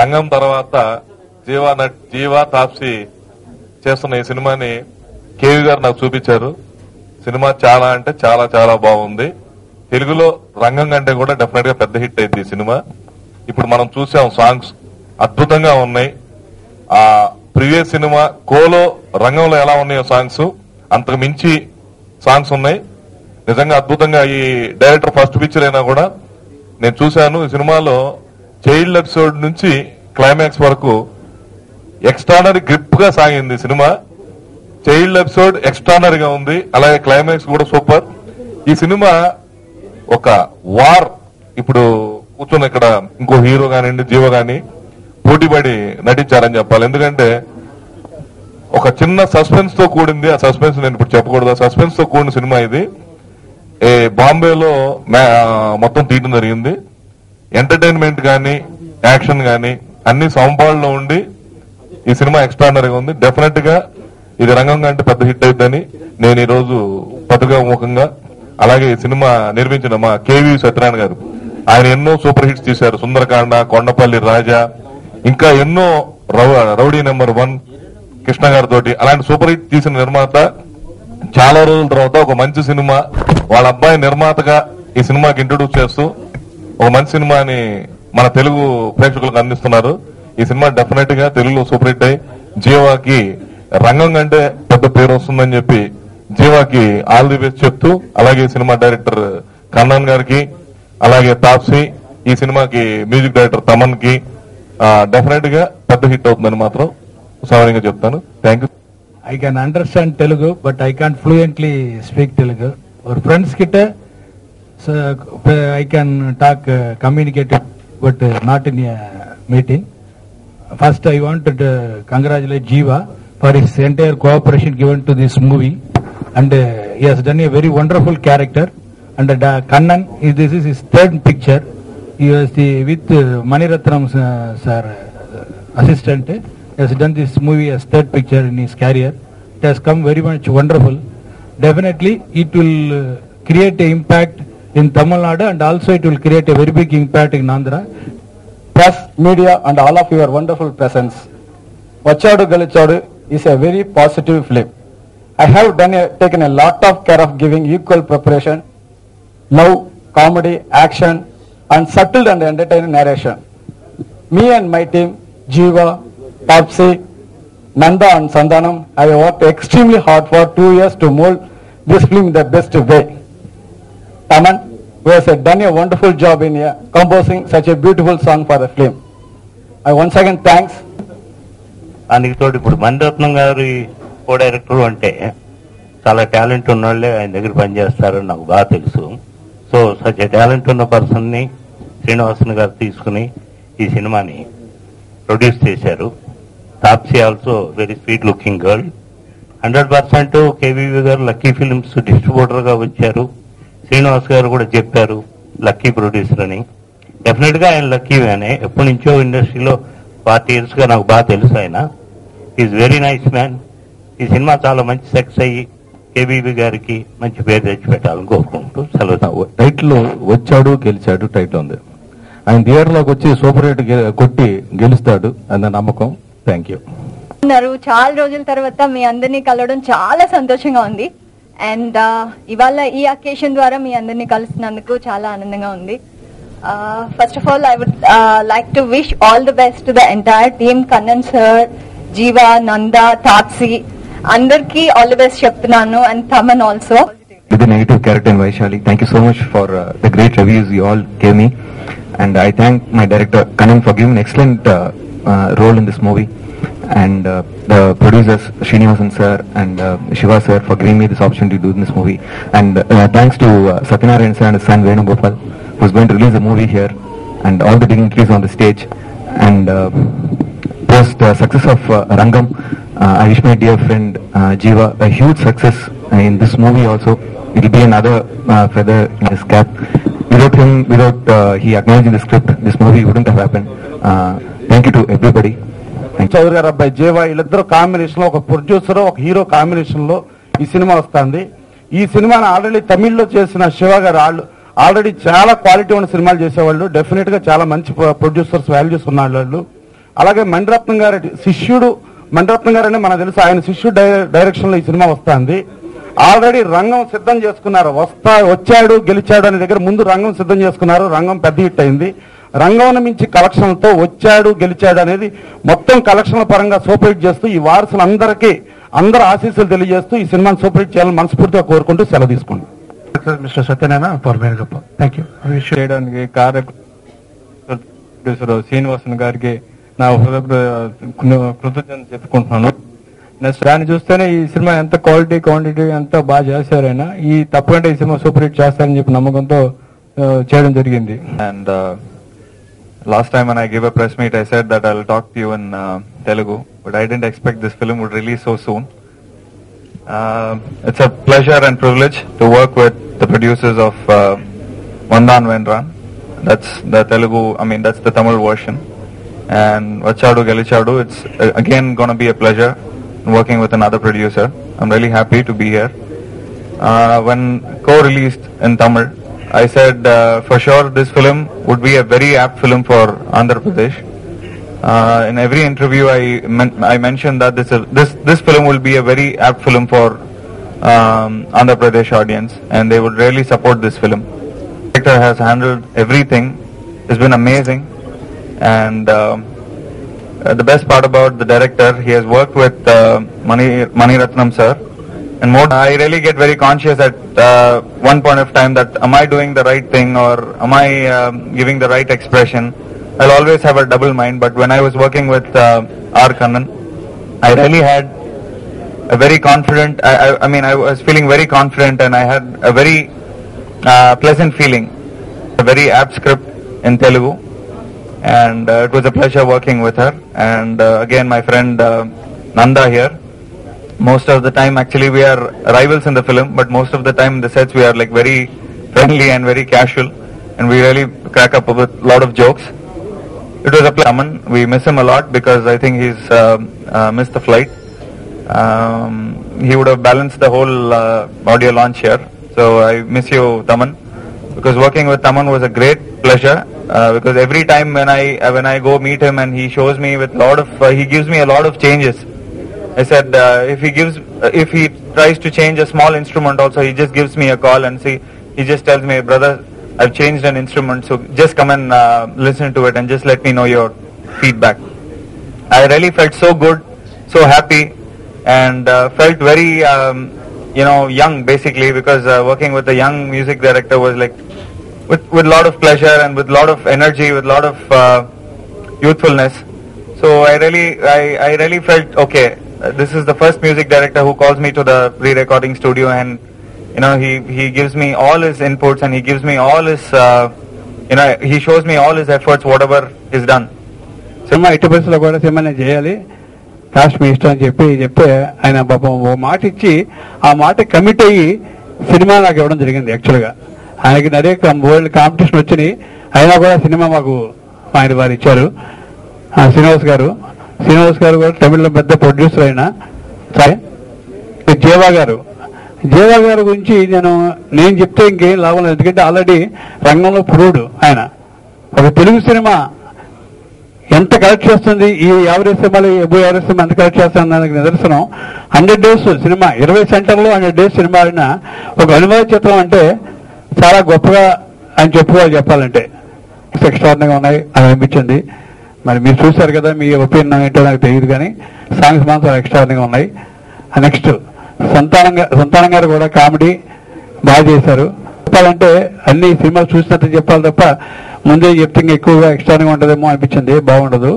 రంగం తర్వాత జీవా తాప్సీ చేస్తున్న ఈ సినిమాని కేవీ గారు నాకు చూపించారు. సినిమా చాలా అంటే చాలా చాలా బాగుంది. తెలుగులో రంగం కంటే కూడా డెఫినెట్ గా పెద్ద హిట్ అయింది ఈ సినిమా. ఇప్పుడు మనం చూసాం, సాంగ్స్ అద్భుతంగా ఉన్నాయి. ఆ ప్రీవియస్ సినిమా కోలో రంగంలో ఎలా ఉన్నాయో సాంగ్స్, అంతకు మించి సాంగ్స్ ఉన్నాయి. నిజంగా అద్భుతంగా ఈ డైరెక్టర్ ఫస్ట్ పిక్చర్ అయినా కూడా నేను చూశాను. ఈ సినిమాలో చైల్డ్ ఎపిసోడ్ నుంచి క్లైమాక్స్ వరకు ఎక్స్ట్రానరీ గ్రిప్ గా సాగింది సినిమా. చైల్డ్ ఎపిసోడ్ ఎక్స్ట్రానరీగా ఉంది, అలాగే క్లైమాక్స్ కూడా సూపర్. ఈ సినిమా ఒక వార్, ఇప్పుడు కూర్చొని ఇక్కడ ఇంకో హీరో కానివ్వండి, జీవ గాని పోటీపడి నటించారని చెప్పాలి. ఎందుకంటే ఒక చిన్న సస్పెన్స్ తో కూడింది. ఆ సస్పెన్స్ నేను ఇప్పుడు చెప్పకూడదు. సస్పెన్స్ తో కూడిన సినిమా ఇది. బాంబేలో మొత్తం తీయడం జరిగింది. ఎంటర్టైన్మెంట్ గానీ యాక్షన్ గానీ అన్ని సమపాళ్ళలో ఉండి ఈ సినిమా ఎక్స్ట్రానరీగా ఉంది. డెఫినెట్ గా ఇది రంగం కంటే పెద్ద హిట్ అవుతుందని నేను ఈ రోజు పత్రికాముఖంగా, అలాగే ఈ సినిమా నిర్మించిన మా కేవీ సత్యనారాయణ గారు, ఆయన ఎన్నో సూపర్ హిట్స్ తీశారు. సుందరకాండ, కొండపల్లి రాజా, ఇంకా ఎన్నో రౌడీ నెంబర్ 1 కృష్ణ గారితో అలాంటి సూపర్ హిట్ తీసిన నిర్మాత చాలా రోజుల తర్వాత ఒక మంచి సినిమా వాళ్ళ అబ్బాయి నిర్మాతగా ఈ సినిమాకి ఇంట్రొడ్యూస్ చేస్తూ ఒక మంచి సినిమాని మన తెలుగు ప్రేక్షకులకు అందిస్తున్నారు. ఈ సినిమా డెఫినెట్ గా తెలుగులో సూపర్ హిట్ అయ్యి జీవాకి రంగం కంటే పెద్ద పేరు వస్తుందని చెప్పి జీవాకి ఆల్ ది బెస్ట్ చెప్తూ, అలాగే సినిమా డైరెక్టర్ కన్నన్ గారికి, అలాగే తాప్సీ, ఈ సినిమాకి మ్యూజిక్ డైరెక్టర్ తమన్ కి డెఫినెట్ గా పెద్ద హిట్ అవుతుందని మాత్రం సౌర్యంగా చెప్తాను. Thank you. I can understand Telugu, but I can't fluently speak Telugu. Our friends kitta, so I can talk, communicate, but not in a meeting. First, I want to congratulate Jeeva for his entire cooperation given to this movie, and he has done a very wonderful character. And Kannan, this is his third picture. He was with Maniratnam sir, assistant. He has done this movie as third picture in his career. It has come very much wonderful. Definitely, it will create an impact in Tamil Nadu, and also it will create a very big impact in Andhra. Press, media, and all of your wonderful presence. Vachadu Galichadu is a very positive film. I have taken a lot of care of giving equal preparation, love, comedy, action, and subtle and entertaining narration. Me and my team, Jeeva, Tapsi, Nanda and Sandanam, I have worked extremely hard for 2 years to mold this film in the best way. Taman, who has done a wonderful job in composing such a beautiful song for the film. I once again thanks. దానికి తోడు ఇప్పుడు మణిరత్నం గారి co director అంటే చాలా talent ఉన్న వాళ్ళే ఆయన దగ్గర పనిచేస్తారని నాకు బాగా తెలుసు. సో సచ్ ఏ టాలెంట్ ఉన్న పర్సన్ని శ్రీనివాసన్ గారు తీసుకుని ఈ సినిమాని ప్రొడ్యూస్ చేశారు. Taapsee also very sweet looking girl. 100% KVV గారు లక్కీ ఫిల్మ్స్ డిస్ట్రిబ్యూటర్ గా వచ్చారు. శ్రీనివాస్ గారు కూడా చెప్పారు లక్కీ ప్రొడ్యూసర్ అని. డెఫినెట్ గా ఆయన లక్కీ మ్యానే. ఎప్పటి నుంచో ఇండస్ట్రీలో 40 years గా నాకు బాగా తెలుసు ఆయన. Is very nice man. ఈ సినిమా చాలా మంచి సక్సెస్ అయ్యి కేవీవి గారికి మంచి పేరు తెచ్చిపెట్టాలని కోరుకుంటూ సెలవు. టైటిల్ వచ్చాడు గెలిచాడు టైటిల్ ఉంది. ఆయన థియేటర్ లోకి వచ్చి సూపర్ హిట్ కొట్టి గెలుస్తాడు అన్న నమ్మకం. Thank you. చాలా రోజుల తర్వాత మీ అందరినీ కలవడం చాలా సంతోషంగా ఉంది. అండ్ ఇవాళ ఈ అకేషన్ ద్వారా మీ అందరినీ కలుస్తున్నందుకు చాలా ఆనందంగా ఉంది. First of all I would like to wish all the best to the entire team. Kannan sir, Jiiva, Nanda, Taapsee అందరికి ఆల్ ది బెస్ట్ చెప్తున్నాను. And Thaman also. With the negative character in Vaishali, thank you so much for the great reviews you all gave me, and I thank my director Kannan for giving an excellent role in this movie. and the producers Srinivasan sir and Shiva sir for giving me this opportunity to do this movie. And thanks to Satyanarayan sir and his son Venugopal, who's going to release the movie here, and all the dignitaries on the stage. And post success of Rangam, I wish my dear friend Jiva a huge success in this movie also. It will be another feather in his cap. Without him, without he acknowledging the script, this movie wouldn't have happened. Thank you to everybody. Chowdary garu అబ్బాయి జీవా వీళ్ళిద్దరు combination లో, ఒక producer ఒక hero combination లో ఈ cinema వస్తుంది. ఈ సినిమాని ఆల్రెడీ తమిళ్లో చేసిన శివ గారు ఆల్రెడీ చాలా క్వాలిటీ ఉన్న సినిమాలు చేసేవాళ్ళు. డెఫినెట్ గా చాలా మంచి ప్రొడ్యూసర్స్ వాల్యూస్ ఉన్న వాళ్ళు. అలాగే మణిరత్నం గారి శిష్యుడు, మణిరత్నం గారు అంటే మనకు తెలుసు, ఆయన శిష్యుడు డైరెక్షన్ లో ఈ సినిమా వస్తుంది. ఆల్రెడీ రంగం సిద్ధం చేసుకున్నారు. వచ్చాడు గెలిచాడు అనే దగ్గర ముందు రంగం సిద్ధం చేసుకున్నారు. రంగం పెద్ద హిట్ అయింది. రంగం మించి కలెక్షన్లతో వచ్చాడు గెలిచాడు అనేది మొత్తం కలెక్షన్ల పరంగా సూపర్ హిట్ చేస్తూ ఈ వారసులందరికీ అందరు ఆశీస్సులు తెలియజేస్తూ ఈ సినిమాని సూపర్ హిట్ చేయాలని మనస్ఫూర్తిగా కోరుకుంటూ సెలవు తీసుకోండి. Mister Satyanarayana for Venugopal. Thank you. చేయడానికి ప్రొడ్యూసర్ శ్రీనివాసన్ గారికి నా కృతజ్ఞతలు చెప్పుకుంటున్నాను. నెక్స్ట్ దాన్ని చూస్తేనే ఈ సినిమా ఎంత క్వాంటిటీ ఎంత బాగా చేశారైనా ఈ తప్పకుండా ఈ సినిమా సూపర్ హిట్ చేస్తారని చెప్పి నమ్మకంతో చేయడం జరిగింది. And last time when I gave a press meet, I said that I'll talk to you in Telugu, but I didn't expect this film would release so soon. It's a pleasure and privilege to work with the producers of Vandan Vendran. That's the Telugu, that's the Tamil version. And Vachadu Gelichadu, it's again going to be a pleasure working with another producer. I'm really happy to be here. When co-released in Tamil, I said for sure this film would be a very apt film for Andhra Pradesh. In every interview I mentioned that this film will be a very apt film for Andhra Pradesh audience, and they would really support this film. The director has handled everything. It's been amazing, and the best part about the director, he has worked with Maniratnam sir. And more, I really get very conscious at one point of time that am I doing the right thing or am I giving the right expression? I'll always have a double mind. But when I was working with R. Kannan, I really had a very confident. I was feeling very confident, and I had a very pleasant feeling. A very apt script in Telugu, and it was a pleasure working with her. And again, my friend Nanda here. Most of the time, actually, we are rivals in the film, but most of the time in the sets we are like very friendly and very casual, and we really crack up with a lot of jokes. It was a pleasure. We miss him a lot because I think he's missed the flight. He would have balanced the whole audio launch here. So I miss you, Taman, because working with Taman was a great pleasure. Because every time when I go meet him and he shows me with he gives me a lot of changes. I said if he tries to change a small instrument also, he just gives me a call and he just tells me, brother, I've changed an instrument, so just come and listen to it and just let me know your feedback. I really felt so good, so happy, and felt very young basically, because working with a young music director was like with lot of pleasure and with lot of energy, with lot of youthfulness. So I really felt okay. This is the first music director who calls me to the pre-recording studio, and he gives me all his inputs, and he gives me all his he shows me all his efforts, whatever he's done. Cinema ఇటు బస్సులో కూడా సినిమాని చేయాలి, cost మీ ఇష్టం అని చెప్తే ఆయన పాపం ఓ మాట ఇచ్చి ఆ మాట కమిట్ అయ్యి సినిమా నాకు ఇవ్వడం జరిగింది. యాక్చువల్గా ఆయనకి நிறைய వరల్డ్ కాంపిటీషన్ వచ్చినాయి, అయినా కూడా సినిమా మాకు ఆయన వారు ఇచ్చారు. శ్రీనివాస్ గారు కూడా తమిళ్లో పెద్ద ప్రొడ్యూసర్ అయినా. జీవా గారు గురించి నేను చెప్తే ఇంకేం లాభం లేదు, ఎందుకంటే ఆల్రెడీ రంగంలో పురుడు ఆయన. ఒక తెలుగు సినిమా ఎంత కలెక్ట్ చేస్తుంది, ఈ 50 సినిమాలు 50 సినిమా ఎంత కలెక్ట్ చేస్తుంది దానికి నిదర్శనం 100 days సినిమా, 20 సెంటర్లో 100 days సినిమా అయినా ఒక అనువాద చిత్రం అంటే చాలా గొప్పగా అని చెప్పాలంటే ఎక్స్ట్రాడినరీగా ఉన్నాయి అని అనిపించింది. మరి మీరు చూశారు కదా, మీ ఒపీనియన్ ఏంటో నాకు తెలియదు, కానీ సాంగ్స్ మాత్రం ఎక్స్ట్రాడినరీగా ఉన్నాయి. నెక్స్ట్ సంతానం గారు కూడా కామెడీ బాగా చేశారు. చెప్పాలంటే అన్ని సినిమాలు చూసినట్టు చెప్పాలి తప్ప ముందే చెప్తే ఎక్కువగా ఎక్స్ట్రాడినరీగా ఉంటుందేమో అనిపించింది, బాగుండదు.